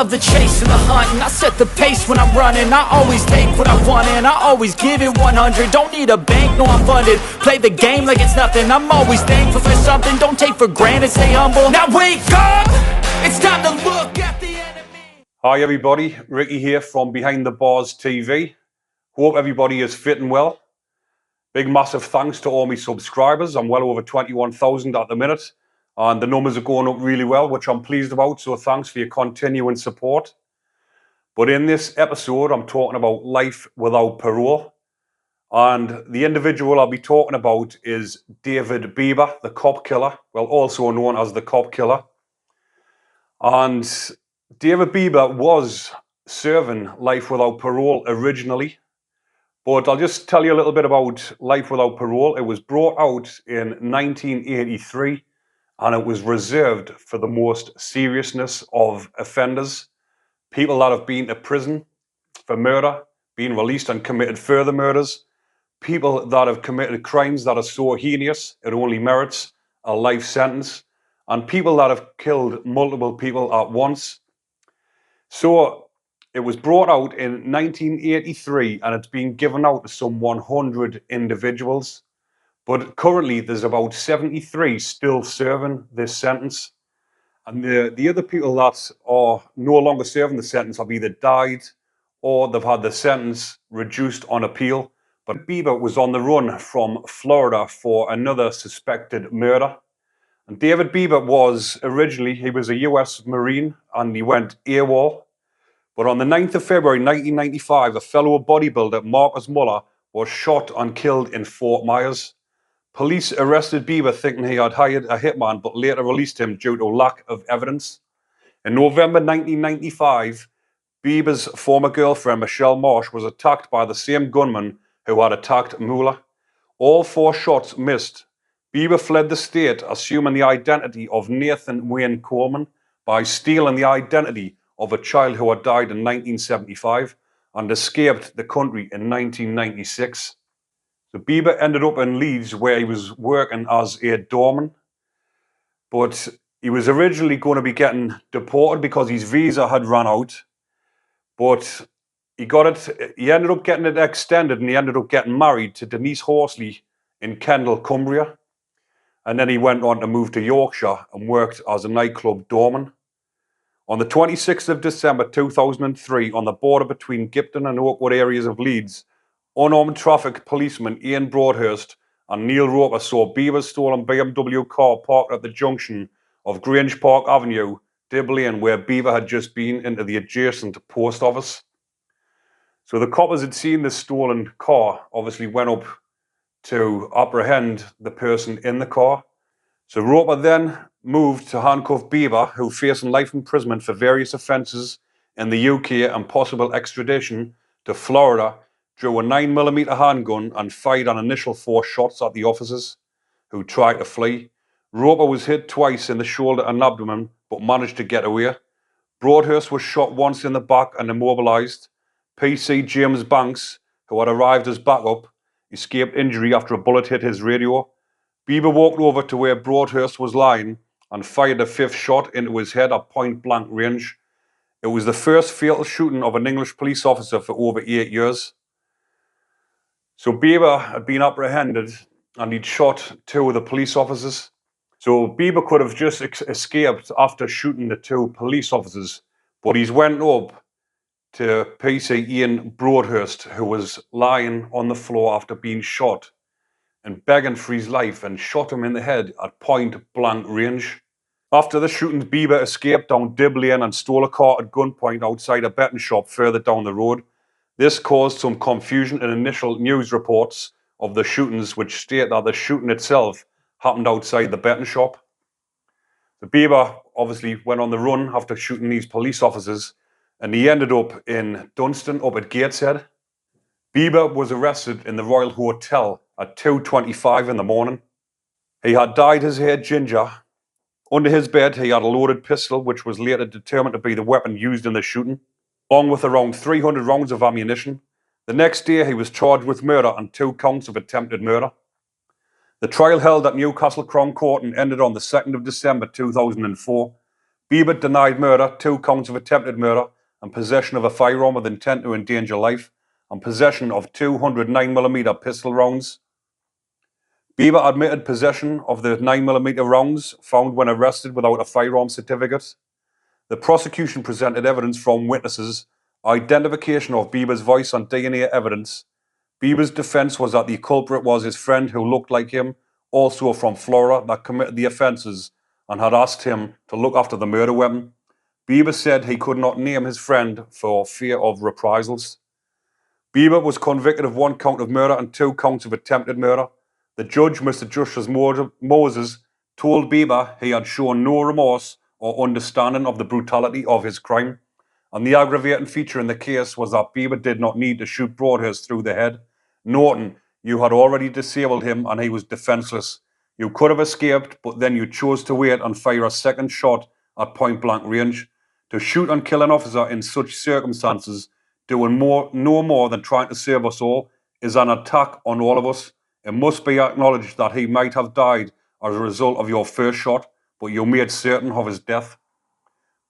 love the chase and the hunt, and I set the pace when I'm running. I always take what I want and I always give it 100. Don't need a bank, no I'm funded. Play the game like it's nothing. I'm always thankful for something. Don't take for granted, stay humble. Now wake up, it's time to look at the enemy. Hi everybody, Ricky here from Behind the Bars TV. Hope everybody is fit and well. Big massive thanks to all my subscribers. I'm well over 21,000 at the minute, and the numbers are going up really well, which I'm pleased about, so thanks for your continuing support. But in this episode, I'm talking about life without parole, and the individual I'll be talking about is David Bieber, the cop killer, well, also known as the cop killer. And David Bieber was serving life without parole originally, but I'll just tell you a little bit about life without parole. It was brought out in 1983, and it was reserved for the most seriousness of offenders, people that have been to prison for murder, been released and committed further murders, people that have committed crimes that are so heinous it only merits a life sentence, and people that have killed multiple people at once. So it was brought out in 1983, and it's been given out to some 100 individuals. But currently there's about 73 still serving this sentence. And the other people that are no longer serving the sentence have either died or they've had the sentence reduced on appeal. But Bieber was on the run from Florida for another suspected murder. And David Bieber was originally, he was a US Marine, and he went AWOL. But on the 9th of February 1995, a fellow bodybuilder, Marcus Muller, was shot and killed in Fort Myers. Police arrested Bieber thinking he had hired a hitman, but later released him due to lack of evidence. In November 1995, Bieber's former girlfriend, Michelle Marsh, was attacked by the same gunman who had attacked Muller. All 4 shots missed. Bieber fled the state, assuming the identity of Nathan Wayne Coleman by stealing the identity of a child who had died in 1975 and escaped the country in 1996. So Bieber ended up in Leeds, where he was working as a doorman, but he was originally going to be getting deported because his visa had run out, but he ended up getting it extended, and he ended up getting married to Denise Horsley in Kendal, Cumbria. And then he went on to move to Yorkshire and worked as a nightclub doorman. On the 26th of December 2003, on the border between Gipton and Oakwood areas of Leeds, unarmed traffic policeman Ian Broadhurst and Neil Roper saw Bieber's stolen BMW car parked at the junction of Grange Park Avenue, Dib Lane, where Bieber had just been, into the adjacent post office. So the coppers had seen the stolen car, obviously went up to apprehend the person in the car. So Roper then moved to handcuff Bieber, who facing life imprisonment for various offences in the UK and possible extradition to Florida, drew a 9mm handgun and fired an initial 4 shots at the officers, who tried to flee. Roper was hit twice in the shoulder and abdomen, but managed to get away. Broadhurst was shot once in the back and immobilised. PC James Banks, who had arrived as backup, escaped injury after a bullet hit his radio. Bieber walked over to where Broadhurst was lying and fired a 5th shot into his head at point-blank range. It was the first fatal shooting of an English police officer for over 8 years. So Bieber had been apprehended, and he'd shot 2 of the police officers. So Bieber could have just escaped after shooting the 2 police officers, but he's went up to PC Ian Broadhurst, who was lying on the floor after being shot, and begging for his life, and shot him in the head at point-blank range. After the shootings, Bieber escaped down Dib Lane and stole a car at gunpoint outside a betting shop further down the road. This caused some confusion in initial news reports of the shootings, which state that the shooting itself happened outside the betting shop. The Bieber obviously went on the run after shooting these police officers, and he ended up in Dunstan, up at Gateshead. Bieber was arrested in the Royal Hotel at 2:25 in the morning. He had dyed his hair ginger. Under his bed, he had a loaded pistol, which was later determined to be the weapon used in the shooting, along with around 300 rounds of ammunition. The next day, he was charged with murder and 2 counts of attempted murder. The trial held at Newcastle Crown Court and ended on the 2nd of December 2004. Bieber denied murder, 2 counts of attempted murder, and possession of a firearm with intent to endanger life, and possession of 200 9mm pistol rounds. Bieber admitted possession of the 9mm rounds found when arrested without a firearm certificate. The prosecution presented evidence from witnesses, identification of Bieber's voice and DNA evidence. Bieber's defense was that the culprit was his friend who looked like him, also from Florida, that committed the offenses and had asked him to look after the murder weapon. Bieber said he could not name his friend for fear of reprisals. Bieber was convicted of 1 count of murder and 2 counts of attempted murder. The judge, Mr. Justice Moses, told Bieber he had shown no remorse or understanding of the brutality of his crime. And the aggravating feature in the case was that Bieber did not need to shoot Broadhurst through the head. Norton, you had already disabled him and he was defenseless. You could have escaped, but then you chose to wait and fire a second shot at point-blank range. To shoot and kill an officer in such circumstances, doing no more than trying to save us all, is an attack on all of us. It must be acknowledged that he might have died as a result of your first shot, but you made certain of his death.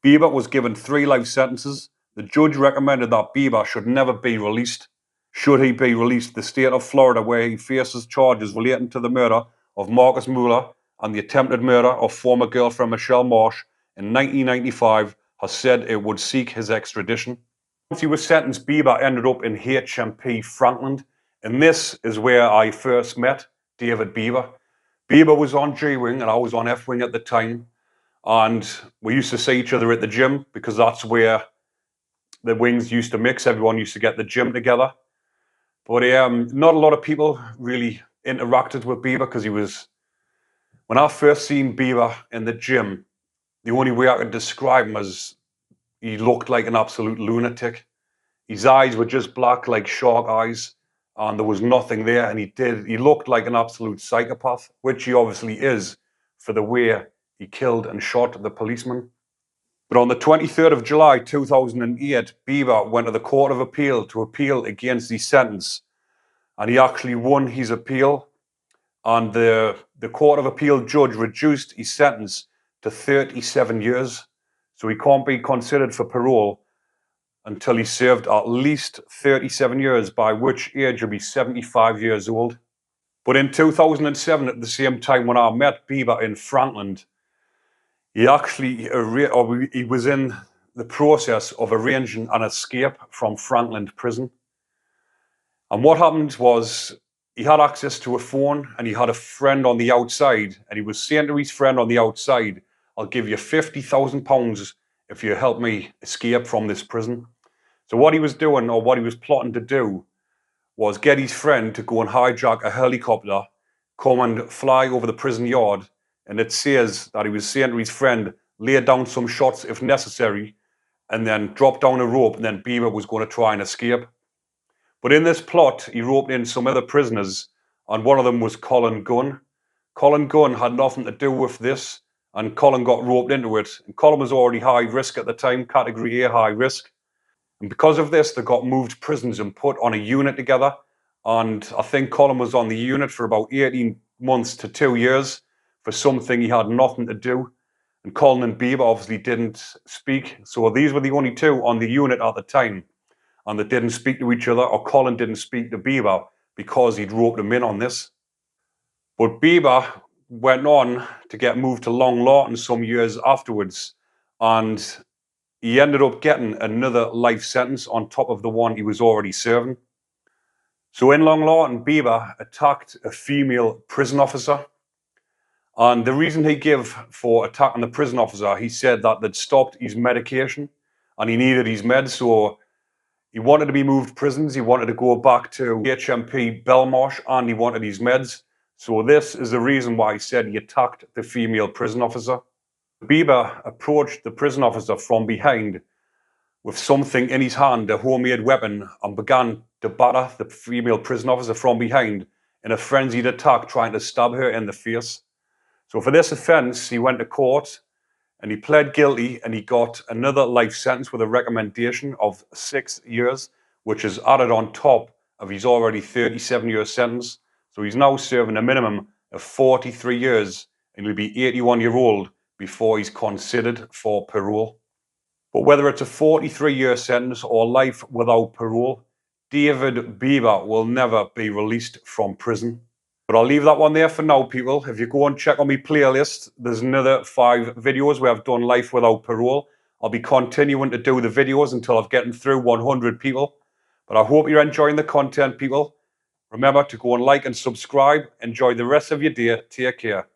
Bieber was given 3 life sentences. The judge recommended that Bieber should never be released. Should he be released, the state of Florida, where he faces charges relating to the murder of Marcus Mueller and the attempted murder of former girlfriend Michelle Marsh in 1995, has said it would seek his extradition. Once he was sentenced, Bieber ended up in HMP Franklin, and this is where I first met David Bieber. Bieber was on G-Wing and I was on F-Wing at the time, and we used to see each other at the gym because that's where the wings used to mix. Everyone used to get the gym together. But not a lot of people really interacted with Bieber because he was... When I first seen Bieber in the gym, the only way I could describe him as he looked like an absolute lunatic. His eyes were just black like shark eyes, and there was nothing there, and he looked like an absolute psychopath, which he obviously is for the way he killed and shot the policeman. But on the 23rd of July 2008, Bieber went to the Court of Appeal to appeal against his sentence, and he actually won his appeal, and the Court of Appeal judge reduced his sentence to 37 years, so he can't be considered for parole until he served at least 37 years, by which age he'll be 75 years old. But in 2007, at the same time when I met Bieber in Franklin, he actually he was in the process of arranging an escape from Franklin prison. And what happened was he had access to a phone and he had a friend on the outside, and he was saying to his friend on the outside, I'll give you £50,000 if you help me escape from this prison. So what he was doing, or what he was plotting to do, was get his friend to go and hijack a helicopter, come and fly over the prison yard, and it says that he was saying to his friend, lay down some shots if necessary, and then drop down a rope, and then Bieber was going to try and escape. But in this plot, he roped in some other prisoners, and one of them was Colin Gunn. Colin Gunn had nothing to do with this, and Colin got roped into it. And Colin was already high risk at the time, category A high risk. And because of this, they got moved prisons and put on a unit together. And I think Colin was on the unit for about 18 months to 2 years for something he had nothing to do. And Colin and Bieber obviously didn't speak. So these were the only two on the unit at the time. And they didn't speak to each other, or Colin didn't speak to Bieber because he'd roped him in on this. But Bieber went on to get moved to Long Lartin some years afterwards, and he ended up getting another life sentence on top of the one he was already serving. So in Long Lartin, Bieber attacked a female prison officer. And the reason he gave for attacking the prison officer, he said that they'd stopped his medication and he needed his meds. So he wanted to be moved prisons. He wanted to go back to HMP Belmarsh, and he wanted his meds. So this is the reason why he said he attacked the female prison officer. Bieber approached the prison officer from behind with something in his hand, a homemade weapon, and began to batter the female prison officer from behind in a frenzied attack, trying to stab her in the face. So for this offence, he went to court and he pled guilty, and he got another life sentence with a recommendation of 6 years, which is added on top of his already 37-year sentence. So he's now serving a minimum of 43 years, and he'll be 81 years old before he's considered for parole. But whether it's a 43-year sentence or life without parole, David Bieber will never be released from prison. But I'll leave that one there for now, people. If you go and check on my playlist, there's another 5 videos where I've done life without parole. I'll be continuing to do the videos until I've gotten through 100 people. But I hope you're enjoying the content, people. Remember to go and like and subscribe. Enjoy the rest of your day. Take care.